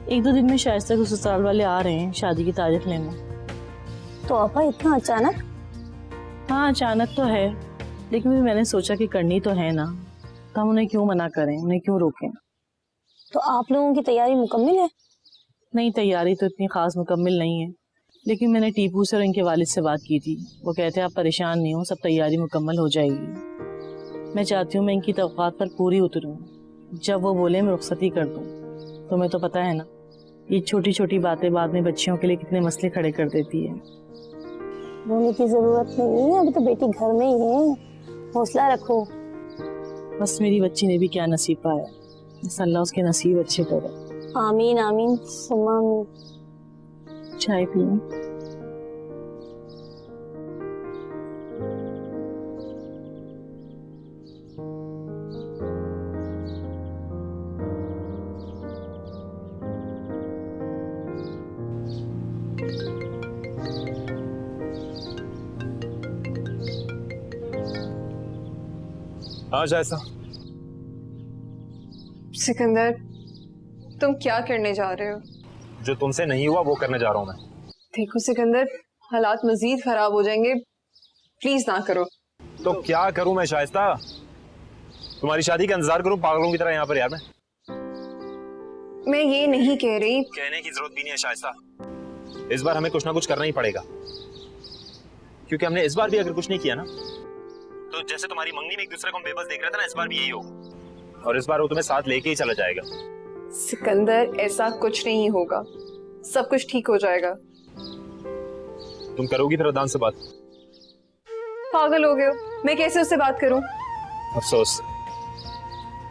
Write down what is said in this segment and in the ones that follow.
एक दो दिन में शायस्ता के ससुराल वाले आ रहे हैं शादी की तारीख लेने। तो आपा इतना अचानक? हाँ अचानक तो है, लेकिन फिर मैंने सोचा कि करनी तो है ना, तो हम उन्हें क्यों मना करें, उन्हें क्यों रोकें। तो आप लोगों की तैयारी मुकम्मल है? नहीं, तैयारी तो इतनी खास मुकम्मल नहीं है, लेकिन मैंने टीपू से और इनके वालिद से बात की थी। वो कहते हैं आप परेशान नहीं हो, सब तैयारी मुकम्मल हो जाएगी। मैं चाहती हूँ मैं इनकी तवक़्क़ात पर पूरी उतरूँ। जब वो बोले मैं रुखसती कर दूँ। तुम्हें तो पता है ना, ये छोटी छोटी बातें बाद में बच्चियों के लिए कितने मसले खड़े कर देती है। रोने की जरूरत नहीं है, अभी तो बेटी घर में ही है, हौसला रखो। बस मेरी बच्ची ने भी क्या नसीब पाया, अल्लाह उसके नसीब अच्छे करे। आमीन आमीन सुम्मा आमीन। चाय पीऊं? हाँ शायस्ता। सिकंदर, तुम क्या करने जा रहे हो? जो तुमसे नहीं हुआ वो करने जा रहा हूँ मैं। देखो सिकंदर, हालात मजीद खराब हो जाएंगे, प्लीज ना करो। तो क्या करूं मैं शाइस्ता? तुम्हारी शादी का इंतजार करूं पागलों की तरह यहाँ पर? यार मैं ये नहीं कह रही। कहने की जरूरत भी नहीं है शाइस्ता। इस बार हमें कुछ ना कुछ करना ही पड़ेगा, क्योंकि हमने इस बार भी अगर कुछ नहीं किया ना, तो जैसे तुम्हारी मंगनी में एक दूसरे को हम बेबस देख रहे थे ना, इस बार भी यही होगा। और इस बार वो तुम्हें साथ लेके ही चला जाएगा। सिकंदर, ऐसा कुछ नहीं होगा, सब कुछ ठीक हो जाएगा। तुम करोगी तरदान से बात? पागल हो गए हो, मैं कैसे उससे बात करूं? अफसोस,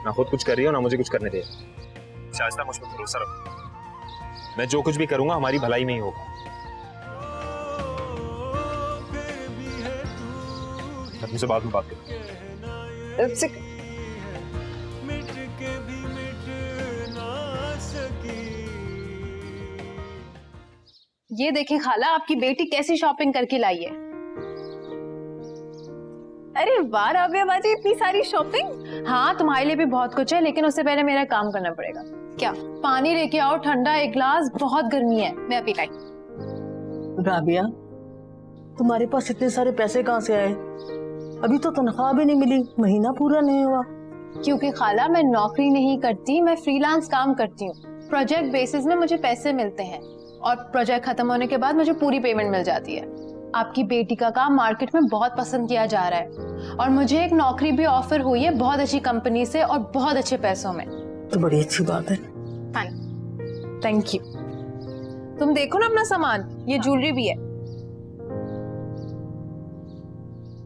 ना खुद कुछ कर रही हो ना मुझे कुछ करने दे। शाइस्ता, मुझ पर भरोसा रखो, मैं जो कुछ भी करूंगा हमारी भलाई में ही होगा। मैं तुमसे बाद में बात करूं। ये देखें खाला, आपकी बेटी कैसी शॉपिंग करके लाई है। अरे वाह राबिया बाजी, इतनी सारी शॉपिंग। हाँ, तुम्हारे लिए भी बहुत कुछ है, लेकिन उससे पहले मेरा काम करना पड़ेगा। क्या? पानी लेके आओ ठंडा एक गिलास, बहुत गर्मी है। मैं अभी लाई। राबिया, तुम्हारे पास इतने सारे पैसे कहाँ से आए? अभी तो तनख्वाह भी नहीं मिली, महीना पूरा नहीं हुआ। क्योंकि खाला मैं नौकरी नहीं करती, मैं फ्रीलांस काम करती हूँ। प्रोजेक्ट बेसिस में मुझे पैसे मिलते हैं और प्रोजेक्ट खत्म होने के बाद मुझे पूरी पेमेंट मिल जाती है। आपकी बेटी का काम मार्केट में बहुत पसंद किया जा रहा है और मुझे एक नौकरी भी ऑफर हुई है बहुत अच्छी कंपनी से और बहुत अच्छे पैसों में। तो बड़ी अच्छी बात है। हाँ, थैंक यू। तुम देखो ना अपना सामान, ये ज्वेलरी भी है।